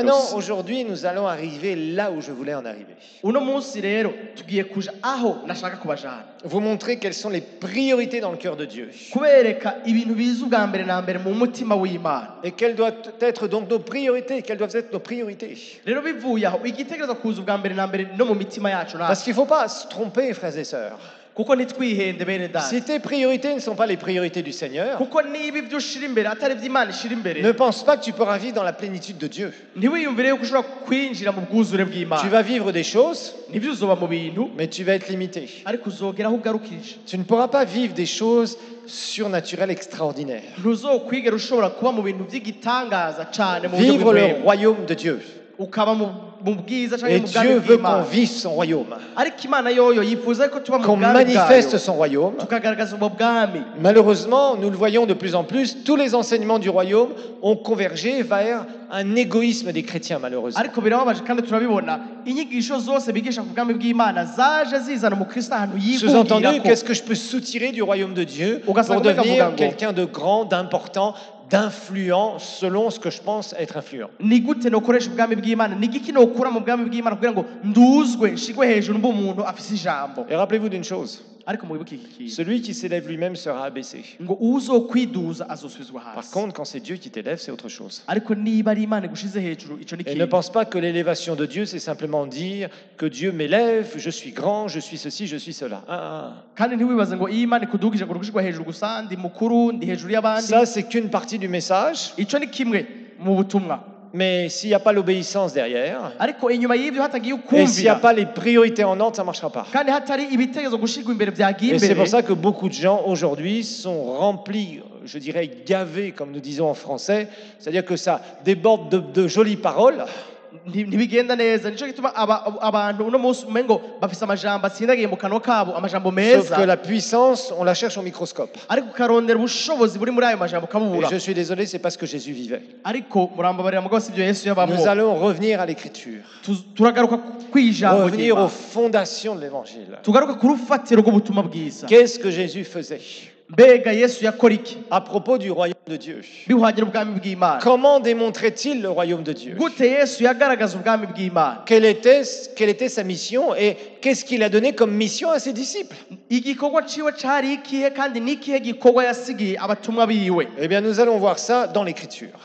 maintenant, aujourd'hui, nous allons arriver là où je voulais en arriver. Vous montrer quelles sont les priorités dans le cœur de Dieu. Et quelles doivent être donc nos priorités, quelles doivent être nos priorités. Parce qu'il ne faut pas se tromper, frères et sœurs. Si tes priorités ne sont pas les priorités du Seigneur, ne pense pas que tu pourras vivre dans la plénitude de Dieu. Tu vas vivre des choses, mais tu vas être limité. Tu ne pourras pas vivre des choses surnaturelles extraordinaires. Vivre le royaume de Dieu. Et Dieu veut qu'on vive son royaume, qu'on manifeste son royaume. Malheureusement, nous le voyons de plus en plus, tous les enseignements du royaume ont convergé vers un égoïsme des chrétiens, malheureusement. Sous-entendu, qu'est-ce que je peux soutirer du royaume de Dieu pour devenir quelqu'un de grand, d'important, d'influent selon ce que je pense être influent. Et rappelez-vous d'une chose. Celui qui s'élève lui-même sera abaissé. Par contre, quand c'est Dieu qui t'élève, c'est autre chose. Et ne pense pas que l'élévation de Dieu, c'est simplement dire que Dieu m'élève, je suis grand, je suis ceci, je suis cela. Ça, c'est qu'une partie du message. Mais s'il n'y a pas l'obéissance derrière, et s'il n'y a pas les priorités en ordre, ça ne marchera pas. Et c'est pour ça que beaucoup de gens aujourd'hui sont remplis, je dirais gavés, comme nous disons en français, c'est-à-dire que ça déborde de jolies paroles. Sauf que la puissance, on la cherche au microscope. Et je suis désolé, c'est pas ce que Jésus vivait. Nous allons revenir à l'écriture, revenir aux fondations de l'évangile. Qu'est-ce que Jésus faisait à propos du royaume de Dieu? Comment démontrait-il le royaume de Dieu? Quelle était sa mission et qu'est-ce qu'il a donné comme mission à ses disciples? Eh bien, nous allons voir ça dans l'écriture.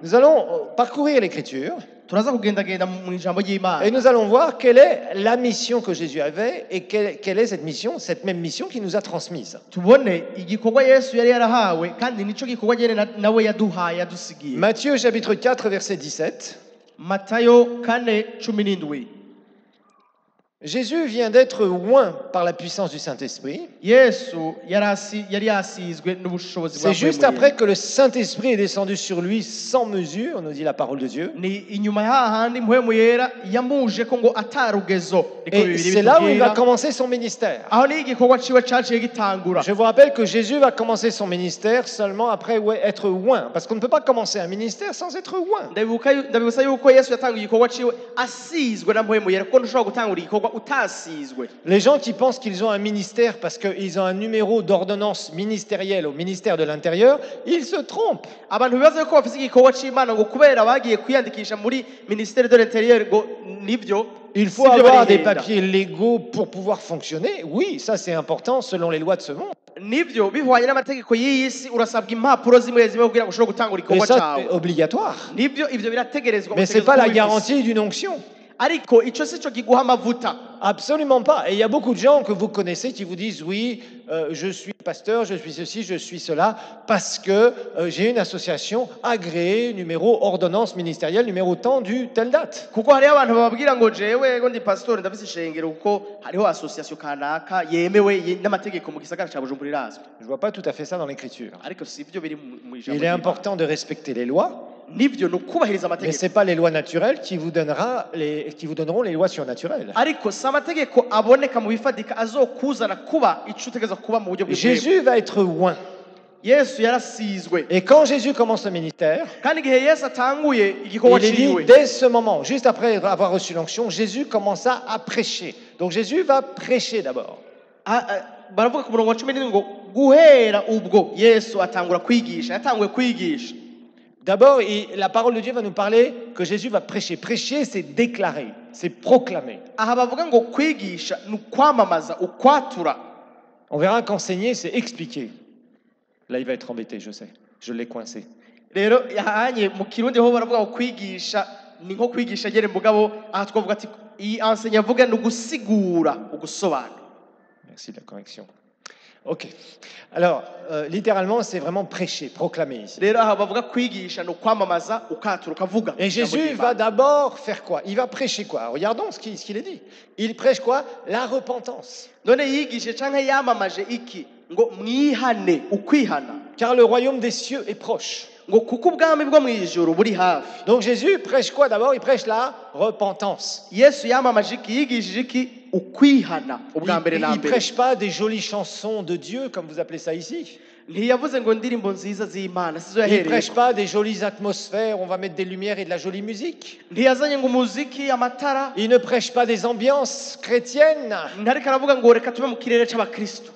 Nous allons parcourir l'écriture. Et nous allons voir quelle est la mission que Jésus avait et quelle est cette mission, cette même mission qu'il nous a transmise. Matthieu chapitre 4 verset 17. Jésus vient d'être oint par la puissance du Saint-Esprit. C'est juste après que le Saint-Esprit est descendu sur lui sans mesure, nous dit la parole de Dieu. Et c'est là où il va commencer son ministère. Je vous rappelle que Jésus va commencer son ministère seulement après être oint, parce qu'on ne peut pas commencer un ministère sans être oint. Les gens qui pensent qu'ils ont un ministère parce qu'ils ont un numéro d'ordonnance ministérielle au ministère de l'Intérieur, ils se trompent. Il faut avoir des papiers légaux pour pouvoir fonctionner. Oui, ça c'est important selon les lois de ce monde. Et ça c'est obligatoire. Mais ce n'est pas la garantie d'une onction. Absolument pas. Et il y a beaucoup de gens que vous connaissez qui vous disent oui, je suis pasteur, je suis ceci, je suis cela, parce que j'ai une association agréée, numéro ordonnance ministérielle, numéro temps du telle date. Je vois pas tout à fait ça dans l'écriture. Il est important de respecter les lois. Mais ce n'est pas les lois naturelles qui vous donneront les lois surnaturelles. Jésus va être oint. Et quand Jésus commence le ministère, il est dit dès ce moment, juste après avoir reçu l'onction, Jésus commença à prêcher. Donc Jésus va prêcher d'abord. D'abord, la parole de Dieu va nous parler que Jésus va prêcher. Prêcher, c'est déclarer, c'est proclamer. aha bavuga ngo kwigisha ni ukwamamaza ukwatura. On verra qu'enseigner, c'est expliquer. Là, il va être embêté, je sais. Je l'ai coincé. Rero yahanye mu kirundi ho baravuga ngo kwigisha ni nko kwigisha gere mugabo aha twavuga ati iyi enseigne avuga ni ugusigura ugusobanura. Merci de la correction. Ok. Alors, littéralement, c'est vraiment prêcher, proclamer ici. Rero aha bavuga kwigisha no kwamamaza ukatura ukavuga. Et Jésus va d'abord faire quoi? Il va prêcher quoi? Regardons ce qu'il est dit. Il prêche quoi? La repentance. None yigishe canke yamamaje iki ngo mwihane ukwihana. Car le royaume des cieux est proche. Ngo kuko ubwami bwo mwijuru buri hafi. Donc Jésus prêche quoi d'abord? Il prêche la repentance. Yesu yamamaje iki yigishije iki ukwihana ubwa mbere na Il mbere. prêche pas des jolies chansons de Dieu comme vous appelez ça ici. Ntiyavuze ngo ndirimbo nziza z'Imana sizo Il yahereye. prêche pas des jolies atmosphères, on va mettre des lumières et de la jolie musique. Ntiyazanye ngo umuziki amatara. Il ne prêche pas des ambiances chrétiennes. Ntariko aravuga ngo reka tube mu kirere c'abakristo.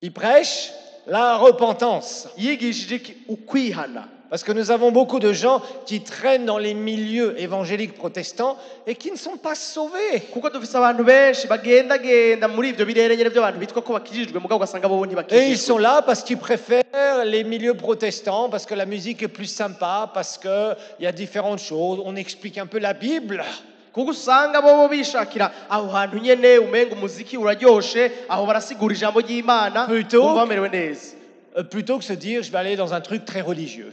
Il prêche la repentance. Yigishije iki ukwihana. Parce que nous avons beaucoup de gens qui traînent dans les milieux évangéliques protestants et qui ne sont pas sauvés. Kuko dufise abantu benshi bagendagenda muri ivyo birere nyene by'abantu bitwa ko bakijijwe mugabo ugasanga bo Et ils ntibakijijwe. sont là parce qu'ils préfèrent les milieux protestants, parce que la musique est plus sympa, parce qu'il y a différentes choses. On explique un peu la Bible. Kuko usanga bo bishakira aho hantu nyene umenga umuziki uraryoshe aho barasigura ijambo ry'Imana Plutôt- umva bamerewe neza. Plutôt que se dire je vais aller dans un truc très religieux.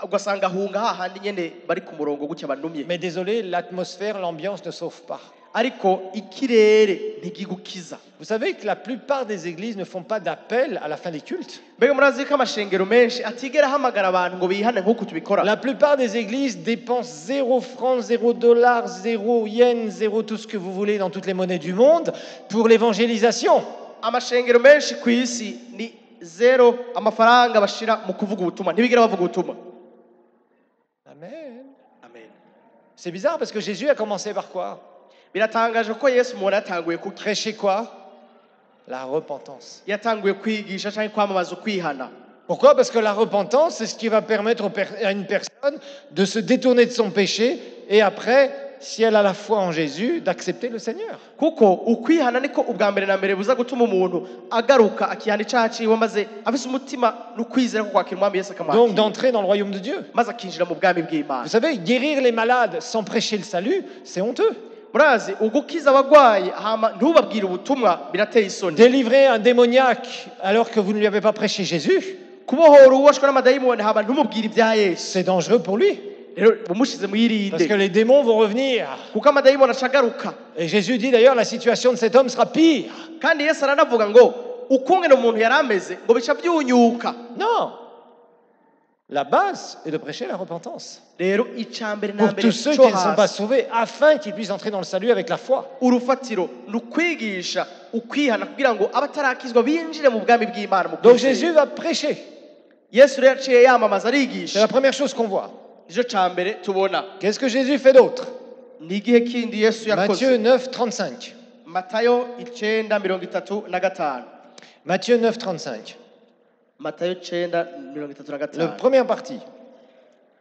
Ugasanga hunga hahandi nyene bari ku murongo gutya banumye. Mais désolé, l'atmosphère, l'ambiance ne sauve pas. Ariko ikirere ntigigukiza. Vous savez que la plupart des églises ne font pas d'appel à la fin des cultes. Mbega murazi ko amashengero menshi atigera ahamagara abantu ngo bihane nk'uko tubikora. La plupart des églises dépensent 0 francs, 0 dollars, 0 yens, 0 tout ce que vous voulez dans toutes les monnaies du monde pour l'évangélisation. Amashengero menshi ku isi ni zero amafaranga bashira mu kuvuga ubutumwa ntibigera bavuga ubutumwa. Amen. Amen. C'est bizarre parce que Jésus a commencé par quoi? Biratangaje ko Yesu umuntu yatanguye kuki Prêcher quoi? La repentance. yatanguye kwigisha cyangwa kwamamaza ukwihana. Pourquoi? Parce que la repentance, c'est ce qui va permettre à une personne de se détourner de son péché et après, si elle a la foi en Jésus, d'accepter le Seigneur. Kuko ukwihana niko ubwa mbere na mbere buza gutuma umuntu agaruka akihana icyaha ciwe maze afise umutima n'ukwizera ko kwakira umwami Yesu Donc akamwakira d'entrer dans le royaume de Dieu. maze akinjira mu bwami bw'Imana. Vous savez, guérir les malades sans prêcher le salut, c'est honteux. Murazi ugukiza abagwayi hama ntubabwire ubutumwa birateye isoni. Délivrer un démoniaque alors que vous ne lui avez pas prêché Jésus, Kubohora uwashwe n'amadayimoni hama ntumubwire ibya Yesu. c'est dangereux pour lui. Rero umushize mu Parce que yirinde les démons vont revenir. kuko amadayimoni acagaruka. Et Jésus dit d'ailleurs, la situation de cet homme sera pire. Kandi Yesu aranavuga ngo ukungene umuntu yarameze ngo bica byunyuka. Non. La base est de prêcher la repentance. Rero icambere na Pour mbere tous ceux qui cyo ne sont pas hasi sauvés, afin qu'ils puissent entrer dans le salut avec la foi. urufatiro nukwigisha ukwihana kugira ngo abatarakizwa binjire mu bwami bw'Imana mu Donc kwizera. Jésus va prêcher. Yesu rero yaciye yamamaza C'est arigisha la première chose qu'on voit. ijo cambere tubona. Qu'est-ce que Jésus fait d'autre? Ni igihe kindi Yesu Matthieu yakoze. 9, 35. Matayo 9:35. Matthieu 9, 35. Matayo La 9:35. première partie.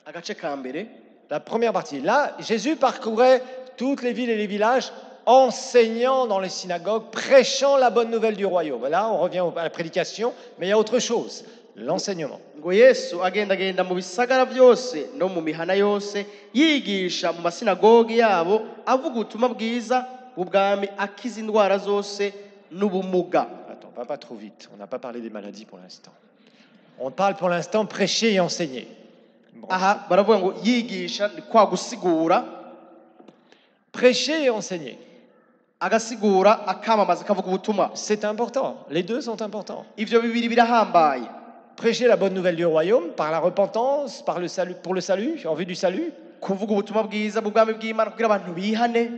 Agace ka mbere. La première partie. Là, Jésus parcourait toutes les villes et les villages, enseignant dans les synagogues, prêchant la bonne nouvelle du royaume. Là, on revient à la prédication, mais il y a autre chose, l'enseignement. Ngo Yesu agendagenda mu bisagara byose no mu mihana yose yigisha mu masinagogi yabo avuga ubutumwa bwiza bw'ubwami akiza indwara zose n'ubumuga. Attends, va pas trop vite. On n'a pas parlé des maladies pour l'instant. On parle pour l'instant prêcher et enseigner. Bon. Aha baravuga ngo yigisha ni kwa gusigura Prêcher et enseigner. agasigura akamamaza akavuga ubutumwa. C'est important. Les deux sont importants. Ivyo bibiri birahambaye. Prêcher la bonne nouvelle du royaume par la repentance, par le salut, pour le salut, en vue du salut. Kuvuga ubutumwa bwiza bw'ubwami bw'Imana kugira abantu bihane.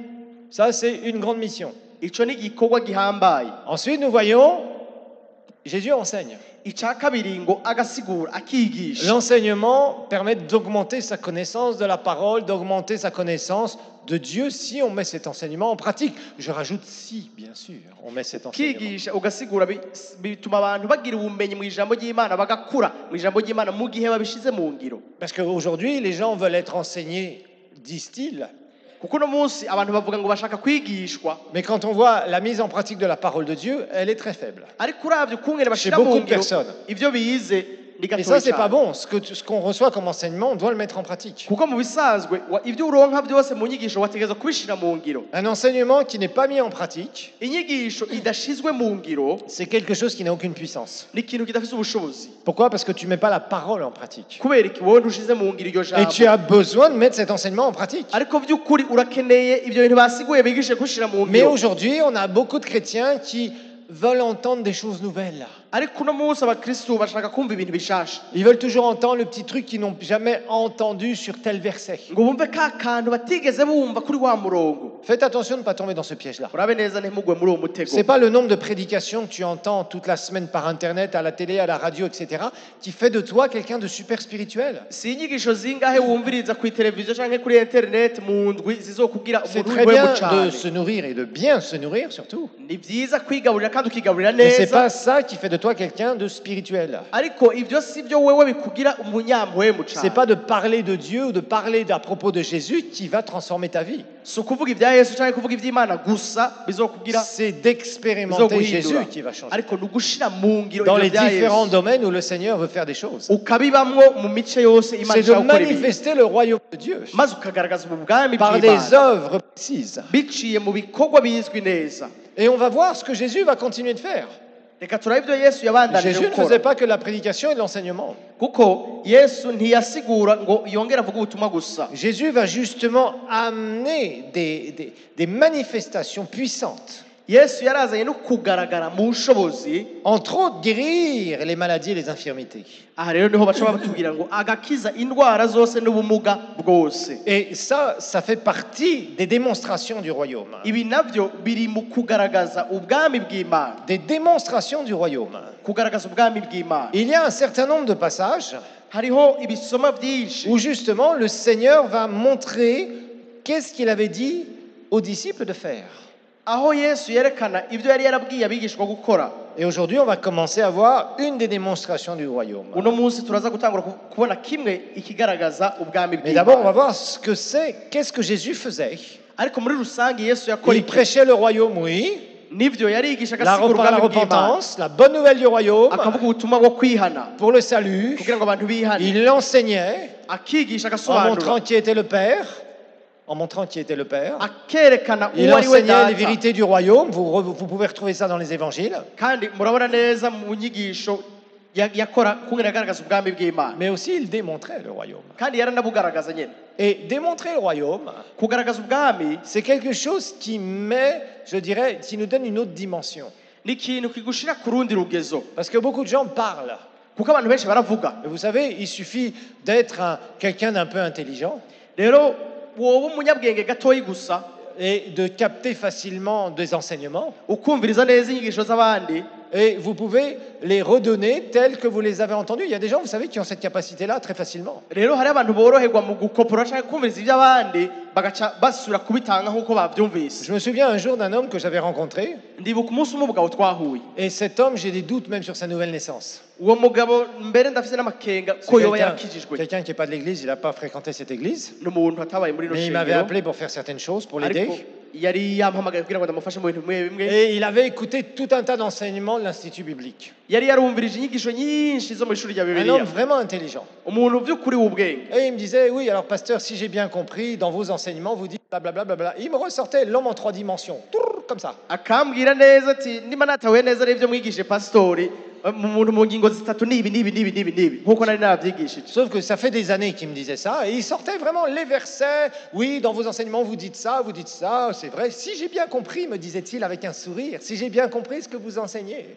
Ça, c'est une grande mission. Ico ni igikorwa gihambaye. Ensuite, nous voyons Jésus enseigne. icya kabiri ngo agasigura akigisha. L'enseignement permet d'augmenter sa connaissance de la parole, d'augmenter sa connaissance de Dieu si on met cet enseignement en pratique. Je rajoute si, bien sûr, on met cet enseignement. Kigisha ugasigura bituma abantu bagira ubumenyi mu ijambo ry'Imana bagakura mu ijambo ry'Imana mu gihe babishize mu ngiro. Parce qu'aujourd'hui, les gens veulent être enseignés, disent-ils. Kuko no munsi abantu bavuga ngo bashaka kwigishwa. Mais quand on voit la mise en pratique de la parole de Dieu, elle est très faible. Ariko uravye ukungene bashira beaucoup mu de ngiro personnes. ivyo bize ni Et gatoya ça, c'est cyane. pas bon. Ce qu'on reçoit comme enseignement, on doit le mettre en pratique. Kuko mu bisanzwe ivyo uronka byose mu nyigisho wategeza kubishira mu ngiro. Un enseignement qui n'est pas mis en pratique, Inyigisho idashizwe mu ngiro c'est quelque chose qui n'a aucune puissance. ni ikintu kidafise ubushobozi. Pourquoi? Parce que tu mets pas la parole en pratique. Kubera iki wowe ntushize mu ngiro iryo Et tu jambo. as besoin de mettre cet enseignement en pratique. Ariko vy'ukuri urakeneye ivyo bintu basiguye bigishe kushira mu Mais ngiro. aujourd'hui, on a beaucoup de chrétiens qui veulent entendre des choses nouvelles. Ariko uno munsi abakristu bashaka kumva ibintu bishasha. Ils veulent toujours entendre le petit truc qu'ils n'ont jamais entendu sur tel verset. Ngo bumve ka kantu batigeze bumva kuri wa murongo. Faites attention de ne pas tomber dans ce piège-là. Urabe neza ntimugwe muri uwo mutego. C'est pas le nombre de prédications que tu entends toute la semaine par internet, à la télé, à la radio, etc., qui fait de toi quelqu'un de super spirituel. Si inyigisho zingahe wumviriza ku televiziyo canke kuri internet mu ndwi zizokubwira C'est umuntu très w'imwe bien de cane. se nourrir et de bien se nourrir surtout. Ni vyiza kwigaburira kandi ukigaburira Mais c'est neza. pas ça qui fait de toi quelqu'un de spirituel. Ariko ivyo si byo wewe bikugira umunyampuhemu cane. C'est pas de parler de Dieu ou de parler à propos de Jésus qui va transformer ta vie. Si ukuvuga ibya Yesu canke kuvuga ivy'Imana gusa bizokubwira C'est d'expérimenter Jésus qui va changer. ariko nugushira mu ngiro Dans ivyo les vya différents Yesu domaines où le Seigneur veut faire des choses. ukabibamwo mu mice yose Imana C'est de ishaka gukora ibintu manifester le royaume de Dieu maze ukagaragaza ubu bwami par des bw'Imana œuvres précises. biciye mu bikorwa bizwi neza. Et on va voir ce que Jésus va continuer de faire. Reka turabe ibyo Yesu yabandanije Jésus ne gukora faisait pas que la prédication et l'enseignement. kuko Yesu ntiyasigura ngo yongere avuge ubutumwa gusa. Jésus va justement amener des manifestations puissantes. Yesu yarazanye no kugaragara mu bushobozi. Entre autres, guérir les maladies et les infirmités. Aha rero niho bashobora batubwira ngo agakiza indwara zose n'ubumuga bwose. Et ça fait partie des démonstrations du royaume. Ibi navyo biri mu kugaragaza ubwami bw'Imana. Des démonstrations du royaume. Kugaragaza ubwami bw'Imana. Il y a un certain nombre de passages Hariho ibisoma byinshi où justement le Seigneur va montrer qu'est-ce qu'il avait dit aux disciples de faire. aho Yesu yerekana ibyo yari yarabwiye abigishwa gukora. Et aujourd'hui, on va commencer à voir une des démonstrations du royaume. Uno munsi turaza gutangura kubona kimwe ikigaragaza ubwami Mais d'abord, on va bw'Imana. voir ce que c'est, qu'est-ce que Jésus faisait. Ariko muri rusange Yesu yakora Il iki? prêchait le royaume, oui, Nivyo yarigisha la agasigura ubwami bw'Imana. repentance, la bonne nouvelle du royaume, Akavuga ubutumwa bwo kwihana pour le salut. kugira ngo abantu bihane. Il l'enseignait Akigisha en agasobanura. montrant qui était le Père, en montrant qui était le Père. Akerekana Il uwo ari we enseignait les data. vérités du royaume, vous pouvez retrouver ça dans les évangiles, Kandi murabona neza mu nyigisho yakora kungera agaragaza ubwami bw'Imana. mais aussi il démontrait le royaume. Kandi yaranabugaragaza nyene. Et démontrer le royaume, Kugaragaza ubwami c'est quelque chose qui met, je dirais, qui nous donne une autre dimension. ni ikintu kigushira ku rundi rugezo. Parce que beaucoup de gens parlent. Kuko abantu benshi baravuga. Et vous savez, il suffit d'être quelqu'un d'un peu intelligent Rero wowe umunyabwenge gatoyi gusa et de capter facilement des enseignements. ukumviriza neza inyigisho z'abandi Et vous pouvez les redonner tels que vous les avez entendus. Il y a des gens, vous savez, qui ont cette capacité-là très facilement. rero hari abantu boroherwa mu gukopora cyangwa kumviriza iby'abandi bagaca basubira kubitanga nk'uko babyumvise. Je me souviens un jour d'un homme que j'avais rencontré. Ndibuka umunsi umwe umugabo twahuye. Et cet homme, j'ai des doutes même sur sa nouvelle naissance. Uwo mugabo mbere ndafise n'amakenga C'est ko yoba quelqu'un yarakijijwe. quelqu'un qui n'est pas de l'église, il n'a pas fréquenté cette église. N'umuntu atabaye muri no Mais il m'avait shengero. appelé pour faire certaines choses, pour Ariko l'aider. yari yampamagaye kugira ngo ndamufashe mu bintu bimwe bimwe. Et il avait écouté tout un tas d'enseignements de l'Institut biblique. Yari yarumvirije inyigisho nyinshi zo mu ishuri rya Un Bibiliya. homme vraiment intelligent. Umuntu by'ukuri w'ubwenge. Et il me disait, oui, alors pasteur, si j'ai bien compris, dans vos enseignements, vous dites blablabla. Bla, bla, bla. Il me ressortait l'homme en 3 dimensions, Tourr, comme ça. Akambwira neza ati niba natahuye neza n'ibyo mwigishije pastori mu muntu mu ngingo zitatu nibi nkuko nari nabyigishije. Sauf que ça fait des années qu'il me disait ça, et il sortait vraiment les versets. Oui, dans vos enseignements, vous dites ça, c'est vrai. Si j'ai bien compris, me disait-il avec un sourire, si j'ai bien compris ce que vous enseignez.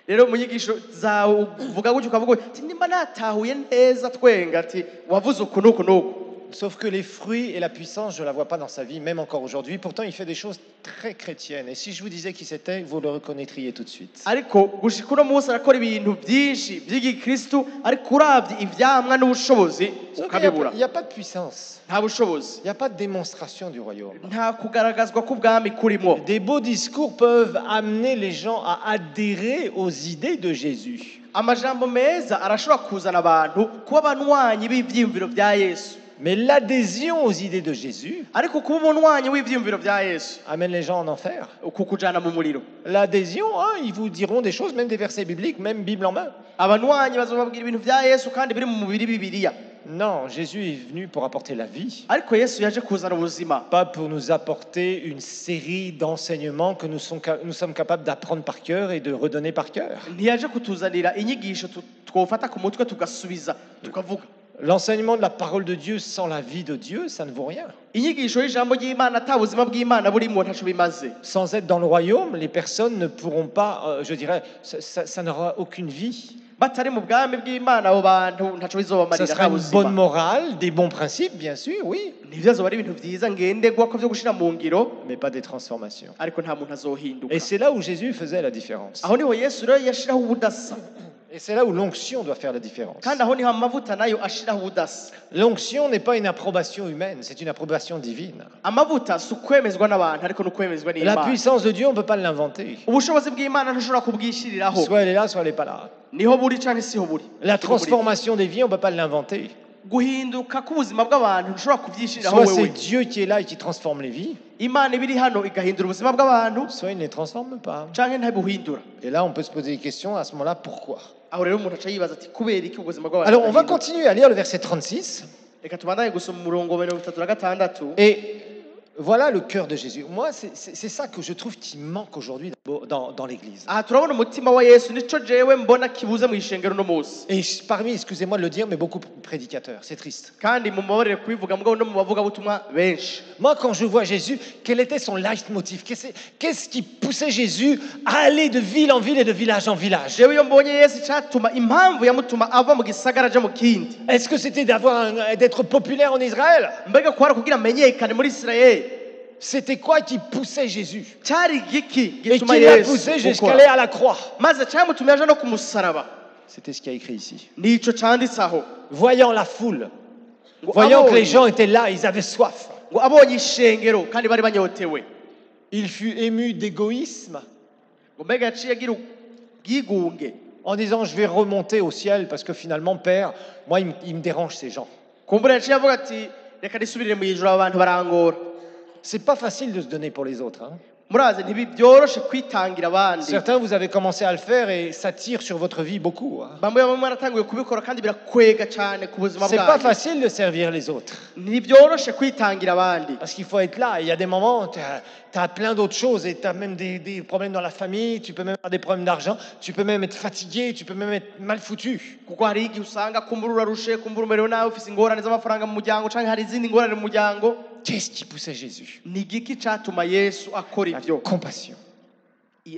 Rero mu nyigisho zawe uvuga gutyo ukavuga ati nimba natahuye neza twenga ati wavuze uku n'uku n'uku. Sauf que les fruits et la puissance, je ne la vois pas dans sa vie, même encore aujourd'hui. Pourtant, il fait des choses très chrétiennes. Et si je vous disais qui c'était, vous le reconnaîtriez tout de suite. ariko gushika uno munsi arakora ibintu byinshi by'igikristu ariko uravye ivyamwa n'ubushobozi Donc, il ukabibura n'y a pas de puissance. nta bushobozi Il n'y a pas de démonstration du royaume. nta kugaragazwa k'ubwami kurimo. Des beaux discours peuvent amener les gens à adhérer aux idées de Jésus. Amajambo meza arashobora kuzana abantu kuba abanwanyi b'ivyiyumviro vya Yesu, Mais l'adhésion aux idées de Jésus ariko kuba umunwanyi w'ivyiyumviro vya Yesu amène les gens en enfer. ukukujana mu muriro. L'adhésion, hein, ils vous diront des choses, même des versets bibliques, même Bible en main. Abanwanyi bazobabwira ibintu vya Yesu kandi biri mu mubiri Bibiliya, Non, Jésus est venu pour apporter la vie, ariko Yesu yaje kuzana ubuzima, pas pour nous apporter une série d'enseignements que nous sommes capables d'apprendre par cœur et de redonner par cœur. ntiyaje kutuzanira inyigisho twofata ku mutwe tugasubiza tukavuga. L'enseignement de la parole de Dieu sans la vie de Dieu, ça ne vaut rien. Inyigisho y'ijambo ry'Imana ata buzima bw'Imana burimo ntaco bimaze. Sans être dans le royaume, les personnes ne pourront pas, je dirais, ça n'aura aucune vie. Batari mu bwami bw'Imana abo bantu ntaco Ça bizobamarira sera nta une bonne buzima. morale, des bons principes, bien sûr, oui, Nivyo azoba ari ibintu vyiza ngendegwako vyo gushira mu ngiro, mais pas des transformations. ariko nta muntu azohinduka. Et c'est là où Jésus faisait la différence. Aho niho Yesu rero yashiraho ubudasa, Et c'est là où l'onction doit faire la différence. kandi aho niho amavuta nayo ashiraho ubudasa. L'onction n'est pas une approbation humaine, c'est une approbation divine. Amavuta si ukwemezwa n'abantu ariko n'ukwemezwa La n'Imana. puissance de Dieu, on ne peut pas l'inventer. Ubushobozi bw'Imana ntushobora kubwishiriraho, Soit elle est là, soit elle n'est pas là. niho buri canke siho buri. La transformation des vies, on ne peut pas l'inventer. Guhinduka k'ubuzima bw'abantu ntushobora kuvyishiriraho Soit c'est wewe. Dieu qui est là et qui transforme les vies, Imana ibiri hano igahindura ubuzima bw'abantu soit il ne les transforme pas. canke ntabuhindura. Et là, on peut se poser des questions à ce moment-là, pourquoi? Aho rero umuntu aca yibaza ati kubera iki ubuzima bw'abantu Alors, on va budahinduka? continuer à lire le verset 36. Reka tubandanye gusoma umurongo wa 36. Et voilà le cœur de Jésus. Moi, c'est ça que je trouve qui manque aujourd'hui dans l'Église. Aha turabona umutima wa Yesu, nico jewe mbona kibuze mu ishengero no munsi. Et parmi, excusez-moi de le dire, mais beaucoup de prédicateurs, c'est triste. Kandi mumubabarire kubivuga mugabo no mu bavugabutumwa benshi. Moi, quand je vois Jésus, quel était son leitmotiv? Qu'est-ce qui poussait Jésus à aller de ville en ville et de village en village? Jewe iyo mbonye Yesu icatuma impamvu yamutuma ava mu gisagara aja mu kindi, Est-ce que c'était d'être populaire en Israël? mbega kwari kugira amenyekane muri Isirayeli? C'était quoi qui poussait Jésus? Cyari giki Et gituma qui l'a Yesu poussé jusqu'à gukora? aller à la croix? Maze cyamutumye aja no ku musaraba. C'était ce qui a écrit ici. Nico canditse aho Voyant la foule, ngo voyant que les abonye gens étaient là, ils avaient soif. ngo abonye ishengero kandi bari banyotewe, Il fut ému d'égoïsme ngo mbega yaciye agira ubwigunge en disant je vais remonter au ciel parce que finalement, Père, moi, il me dérange ces gens. kumbura yaciye avuga ati reka nisubirire mu ijuru abantu barangora. C'est pas facile de se donner pour les autres, hein. Murazi ntibibyoroshe kwitangira abandi. Certains, vous avez commencé à le faire et ça tire sur votre vie beaucoup, hein. Bamwe bamwe baratanguye kubikora kandi birakwega cyane ku buzima C'est pas bwanyu. facile de servir les autres. Ntibyoroshe kwitangira abandi, Parce qu'il faut être là. Il y a des moments, tu as plein d'autres choses et tu as même des problèmes dans la famille, tu peux même avoir des problèmes d'argent, tu peux même être fatigué, tu peux même être mal foutu. kuko hari igihe usanga kumbura urarushe, kumbura umerewe nawe, ufise ingorane z'amafaranga mu muryango canke hari izindi ngorane mu muryango. Qu'est-ce qui poussait Jésus? Ni igiki catuma Yesu akora La ivyo? compassion.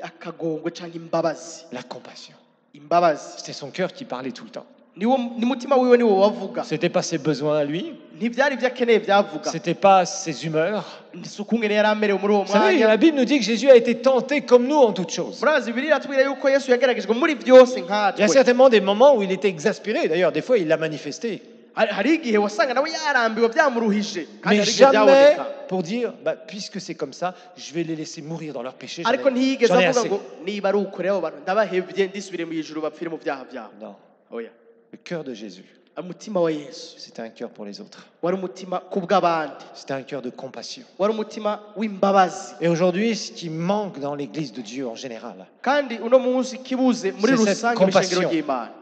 Akagongwe canke imbabazi. La compassion. Imbabazi C'était son cœur qui parlait tout le temps. ni mutima wiwe niwo wavuga, C'était pas ses besoins à lui, ntivyari ivyo akeneye vyavuga, c'était pas ses humeurs. si ukungene yari amerewe muri uwo Vous savez, mwanya. la Bible nous dit que Jésus a été tenté comme nous en toutes choses. Murazi Bibiliya iratubwira yuko Yesu yageragejwe muri vyose Il y a nkatwe. certainement des moments où il était exaspéré. D'ailleurs, des fois, il l'a manifesté. Hari igihe wasanga nawe yarambiwe vyamuruhije, kandi Mais hari igihe jamais vyaboneka, pour dire, bah, puisque c'est comme ça, je vais les laisser mourir dans leur péché. ariko ntiyigeze J'en ai avuga assez. ngo niba ari ukuri abo bantu ndabahevye ndisubire mu ijuru bapfire mu vyaha vyabo. Non. Oya, Le cœur de Jésus, umutima wa Yesu c'était un cœur pour les autres. wari umutima kubw'abandi, C'était un cœur de compassion. wari umutima w'imbabazi. Et aujourd'hui, ce qui manque dans l'Église de Dieu en général, Kandi uno munsi kibuze muri C'est cette rusange compassion. mw'ishengero ry'Imana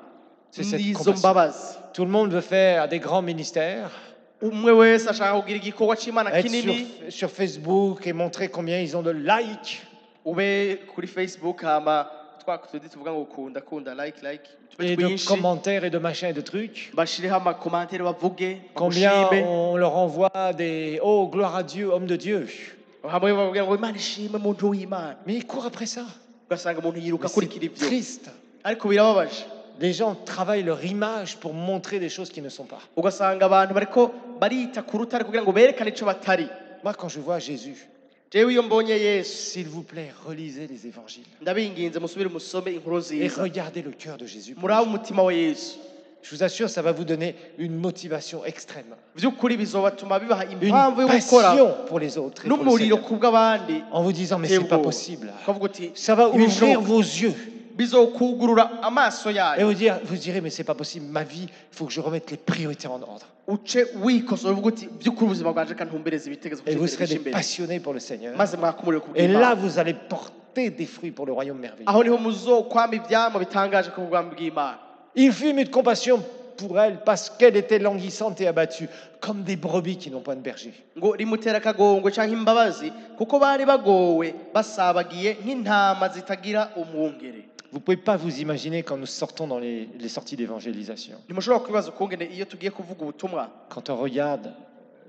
c'est cette nizo compassion. mbabazi. Tout le monde veut faire des grands ministères, Umwe wese ashaka kugira igikorwa c'Imana être kinini, sur Facebook et montrer combien ils ont de likes. ube kuri Facebook hama twakutudi tuvuga ngo kunda like tube Et de twinshi, commentaires et de machins et de trucs. bashireho amakomantere bavuge Combien bamushime, on leur envoie des oh gloire à Dieu, homme de Dieu. hamwe bavuga ngo Imana ishime muntu w'Imana, Mais ils courent après ça. ugasanga umuntu yiruka Mais akurikira c'est ivyo, triste. ariko birababaje. Les gens travaillent leur image pour montrer des choses qui ne sont pas. Ugasanga abantu bariko barita ku rutare kugira ngo berekane ico batari. Moi, quand je vois Jésus, Jewe iyo mbonye Yesu s'il vous plaît, relisez les évangiles ndabinginze musubire musome inkuru et nziza regardez le cœur de Jésus. murabe umutima wa Yesu. Je vous assure, ça va vous donner une motivation extrême, Vy'ukuri bizobatuma bibaha une impamvu yo gukora passion pour les autres et pour le n'umuriro Seigneur, kubw'abandi. en vous disant mais c'est pas possible. Ukavuga uti Ça va ouvrir ibishoboka. vos yeux Bizokugurura amaso et yayo vous direz mais c'est pas possible. Ma vie, il faut que je remette les priorités en ordre. uce wikosora uvuga uti by'ukuri ubuzima bwanje kandi ntumbereze ibitekerezo Et vous serez des imbere passionnés pour le Seigneur. maze mwakumurire Et là, kubw'Imana. vous allez porter des fruits pour le royaume merveilleux. Aho niho muzokwama ivyamwa bitangaje ku bwami bw'Imana. Il fut ému de compassion pour elle parce qu'elle était languissante et abattue, comme des brebis qui n'ont pas de berger. Ngo rimutera akagongwe canke imbabazi kuko bari bagowe basabagiye nk'intama zitagira umwungere. Vous ne pouvez pas vous imaginer quand nous sortons dans les sorties d'évangélisation, Ntimushobora kwibaza ukungene iyo tugiye kuvuga ubutumwa quand on regarde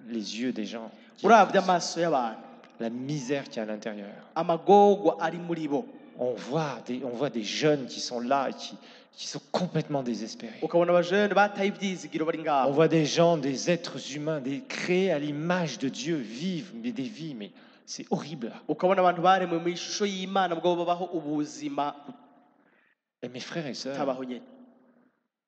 les yeux des gens, uravye amaso y'abantu la misère qu'il y a à l'intérieur. amagorwa ari muri bo On voit des jeunes qui sont là et qui sont complètement désespérés. ukabona abajene bataye ivyizigiro bari On ngaho voit des gens, des êtres humains, créés à l'image de Dieu, vivent mais des vies, mais c'est horrible. ukabona abantu baremwe mu ishusho y'Imana bwo babaho ubuzima Et mes frères et sœurs, butabaho nyene.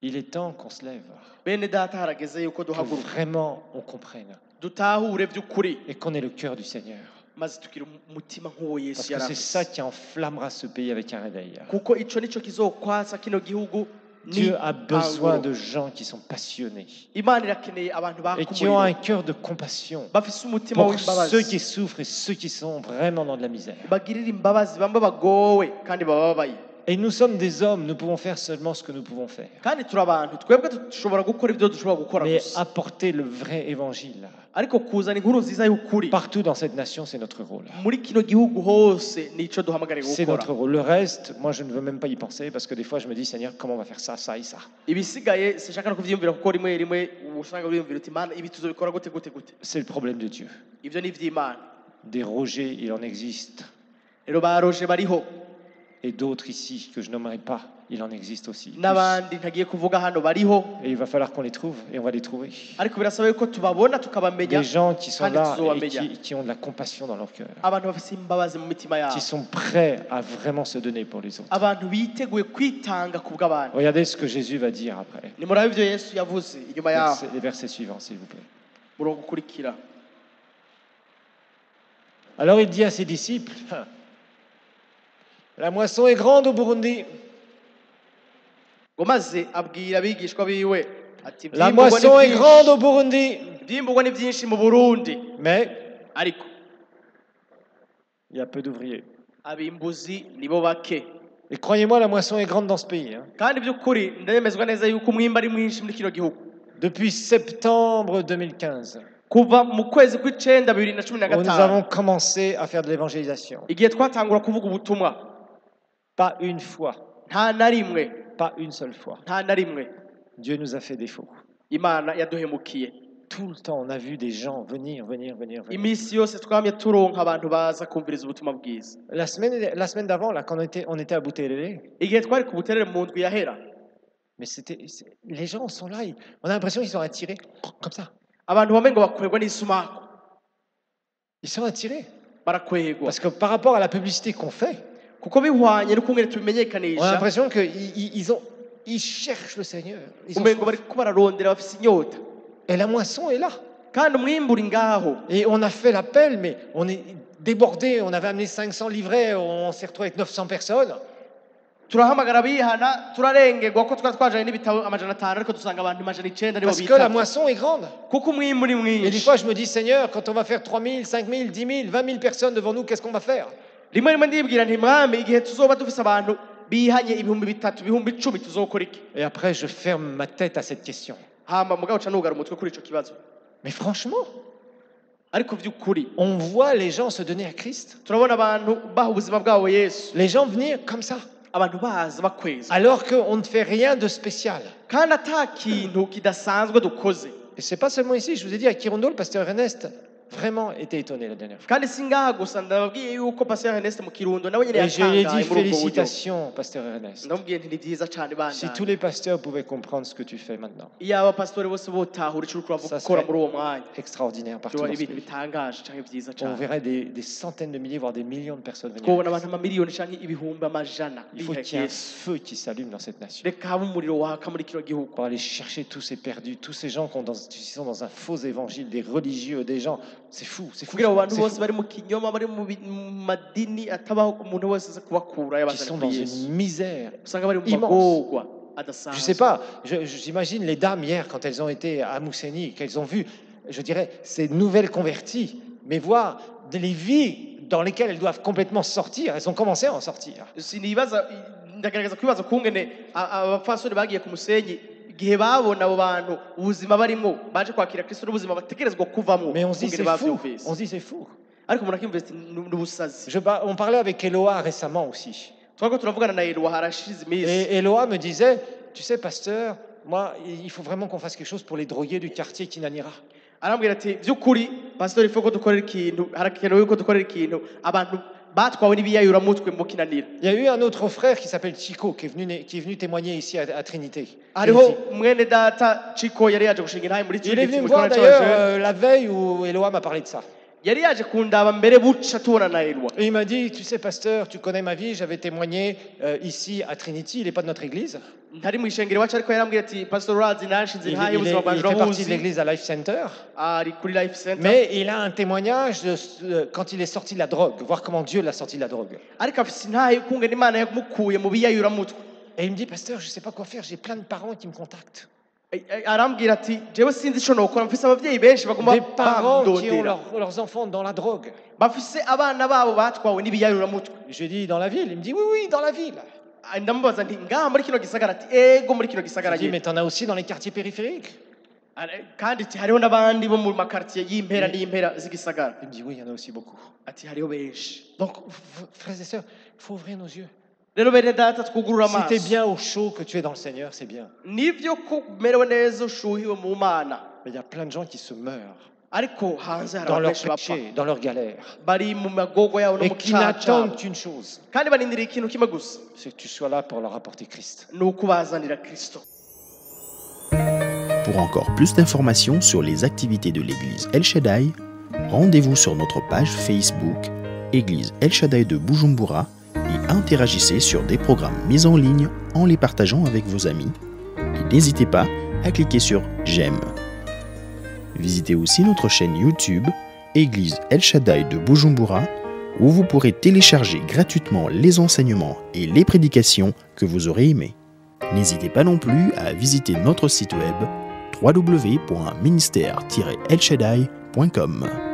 il est temps qu'on se lève, Bene data harageze yuko que duhaguruka vraiment on comprenne dutahure vy'ukuri et qu'on ait le cœur du Seigneur. maze tugira umutima nk'uwo Yesu Parce que yari c'est afise. ça qui enflammera ce pays avec un réveil. Kuko ico nico kizokwasa kino gihugu Dieu a besoin anguro. de gens qui sont passionnés Imana irakeneye abantu et qui ont un bakumuriro cœur de compassion bafise umutima pour ceux w'imbabazi qui souffrent et ceux qui sont vraiment dans de la misère. bagirira imbabazi bamwe bagowe kandi bababaye. Et nous sommes des hommes, nous pouvons faire seulement ce que nous pouvons faire. Kandi turi abantu twebwe dushobora gukora ibyo dushobora gukora Mais gusa apporter le vrai évangile ariko kuzana inkuru nziza y'ukuri partout dans cette nation, c'est notre rôle. muri kino gihugu hose nico duhamagariwe C'est notre gukora. rôle. Le reste, moi, je ne veux même pas y penser parce que des fois, je me dis, Seigneur, comment on va faire ça, ça et ça. Ibisigaye sinshaka no kuvyiyumvira kuko rimwe rimwe usanga uriyumvira uti Mana ibi tuzobikora gute gute gute. C'est le problème de Dieu. Ivyo ni ivy'Imana. Des Rogers, il en existe. Rero baroje bariho Et d'autres ici que je nommerai pas, il en existe aussi. Plus. n'abandi ntagiye kuvuga hano bariho Et il va falloir qu'on les trouve et on va les trouver. ariko birasaba yuko tubabona tukabamenya Des gens qui sont kandi là et tuzobamenya. qui ont de la compassion dans leur cœur. Abantu bafise imbabazi mu mitima yabo Qui sont prêts à vraiment se donner pour les autres. abantu biteguye kwitanga ku bw'abantu. Regardez ce que Jésus va dire après. Nimurabe ivyo Yesu yavuze inyuma yaho Les versets suivants, s'il vous plaît. murongo ukurikira. Alors il dit à ses disciples, la moisson est grande au Burundi. Ngo maze abwira abigishwa biwe ati La moisson est grande au Burundi. ivyimburwa ni vyinshi mu Burundi Mais ariko il y a peu d'ouvriers. abimbuzi nibo bake. Et croyez-moi, la moisson est grande dans ce pays. Kandi by'ukuri ndemezwa neza yuko umwimba ari mwinshi muri kino gihugu. Depuis septembre 2015, Kuva mu kwezi kw'icenda 2015 où nous avons commencé à faire de l'évangélisation. igihe twatangura kuvuga ubutumwa Pas une fois, nta na rimwe pas une seule fois, nta na rimwe Dieu nous a fait défaut. Imana yaduhemukiye. Tout le temps, on a vu des gens venir. Imisi yose twamye turonka abantu baza kumviriza ubutumwa bwiza. La semaine d'avant, là, quand on était à Boutelele, Igihe twari ku buterere mu ndwi yahera mais les gens sont là, on a l'impression qu'ils sont attirés comme ça. abantu bamwe ngo bakwegwa n'isumako Ils sont attirés. barakwegwa Parce que par rapport à la publicité qu'on fait, kuko bihwanye n'ukungene on a tubimenyekanisha l'impression qu'ils cherchent le Seigneur. Ils ont umengo soif. bariko bararondera bafise inyota Et la moisson est là. kandi umwimbu uri ngaho. Et on a fait l'appel, mais on est débordé. On avait amené 500 livrets, on s'est retrouvé avec 900 personnes. Turahamagara bihana turarengerwa ko twari twajanye n'ibitabo amajana 500 ariko dusanga abantu amajana 9 nibo Parce que la bita moisson est grande. kuko umwimbu ni Et des mwinshi. fois, je me dis, Seigneur, quand on va faire 3000, 5000, 10 000, 20 000 personnes devant nous, qu'est-ce qu'on va faire? Rimwe rimwe ndibwira nti mwami igihe tuzoba dufise abantu bihanye ibihumbi 3 ibihumbi 10 tuzokora iki? Et après, je ferme ma tête à cette question. Hama mugabo ca nugara umutwe kuri ico kibazo. Mais franchement, Ariko vy'ukuri on voit les gens se donner à Christ. turabona abantu baha ubuzima bwabo Yesu. Les gens venir comme ça. Abantu baza bakweza. Alors qu'on ne fait rien de spécial. Kandi ata kintu kidasanzwe dukoze. Et c'est pas seulement ici, je vous ai dit à Kirundo, le pasteur Ernest vraiment été étonné la dernière fois. kandi singaha gusa ndababwiye yuko Pasteur Ernest mu Kirundo nawe nyene Et je lui ai yatangaye dit muri ubwo buryo. félicitations, pasteur Ernest. ndamubwiye nti ni byiza cyane Si bandanye tous les pasteurs pouvaient comprendre ce que tu fais maintenant, iyo abapasitori bose botahura icyo uriko Ça gukora serait muri uwo mwanya extraordinaire partout byoba dans ce ibintu pays. bitangaje cyangwa byiza On cyane verrait des centaines de milliers, voire des millions de personnes venir. twabona abantu amamiliyoni cyangwa ibihumbi amajana Il faut biha qu'il y ait un Yesu feu qui s'allume dans cette nation reka habe umuriro waka muri kino gihugu pour aller chercher tous ces perdus, tous ces gens qui sont dans un faux évangile, des religieux, des gens. C'est fou, c'est fou. kugira abo bantu c'est bose fou. bari mu kinyoma bari mu madini atabaho umuntu wese aza kubakura Qui yabazana sont kuri dans Yesu une misère. usanga bari mu immense. magorwa Je adasanzwe sais pas, j'imagine les dames hier, quand elles ont été à Mousseni, qu'elles ont vu, je dirais, ces nouvelles converties, mais voir les vies dans lesquelles elles doivent complètement sortir, elles ont commencé à en sortir. sinibaza ndagaragaza kwibaza kungene abafasoni bagiye ku musenyi igihe babona abo bantu ubuzima barimo baje kwakira Kristo n'ubuzima bategerezwa kuvamo Mais on se dit, kungene c'est fou, bavyumvise on se dit, c'est fou. ariko umuntu akimvise n'ubusazi On parlait avec Eloa récemment aussi. twako turavugana na Eloa harashize iminsi Et Eloa me disait, tu sais, pasteur, moi, il faut vraiment qu'on fasse quelque chose pour les drogués du quartier Kinanira. arambwira ati by'ukuri pastor ifo ko dukorera ikintu harakenewe yuko dukorera ikintu abantu batwawe n'ibiyayuramutwe mu Kinanira Il y a eu un autre frère qui s'appelle Chico, qui est venu témoigner ici à Trinité. hariho mwene data Chico yari yaje gushinga intahe muri Il est venu me mu voir kibanza d'ailleurs c'abajene. la veille où Eloa m'a parlé de ça. yari yaje kundaba mbere buca tubona na Eloa Et il m'a dit, tu sais, pasteur, tu connais ma vie, j'avais témoigné ici à Trinity, il n'est pas de notre église. ntari mu ishengero iwacu ariko yarambwira ati pastor Razi nashinze Il, intahe il ubuzima bwanje fait partie de urabuzi l'église à Life Center. ari kuri Life Center Mais il a un témoignage quand il est sorti de la drogue, voir comment Dieu l'a sorti de la drogue. ariko afise intahe kungene Imana yamukuye mu biyayuramutwe Et il me dit, pasteur, je ne sais pas quoi faire, j'ai plein de parents qui me contactent. arambwira ati jewe sinzi ico nokora mfise abavyeyi benshi bagomba Des parents qui ont bamdondera leurs enfants dans la drogue. bafise abana babo batwawe n'ibiyayuramutwe Je lui ai dit, dans la ville. Il me dit, oui, oui, dans la ville. ndamubaza nti ngaha muri kino gisagara ati ego muri kino Je gisagara lui ai dit, nyene mais t'en as aussi dans les quartiers périphériques. kandi ati hariho n'abandi bo mu makartier y'impera n'impera z'igisagara Il me dit, oui, il y en a aussi beaucoup. ati hariho benshi Donc, frères et sœurs, il faut ouvrir nos yeux. rero bene data twugurura Si tu es amaso bien au chaud, que tu es dans le Seigneur, c'est bien. nivyo ko umerewe neza ushuhiwe mu Mana Mais il y a plein de gens qui se meurent ariko hanze hari dans abantu leur benshi bapfa péché, dans leur galère. bari mu magogo yabo no Et mu qui caca n'attendent qu'une chose, kandi barindiriye ikintu kimwe gusa c'est que tu sois là pour leur apporter Christ. ni ukubazanira Kristo. Pour encore plus d'informations sur les activités de l'église El Shaddai, rendez-vous sur notre page Facebook Église El Shaddai de Bujumbura et interagissez sur des programmes mis en ligne en les partageant avec vos amis. Et n'hésitez pas à cliquer sur J'aime. Visitez aussi notre chaîne YouTube Église El Shaddai de Bujumbura où vous pourrez télécharger gratuitement les enseignements et les prédications que vous aurez aimés. N'hésitez pas non plus à visiter notre site web www.ministère-elshaddai.com.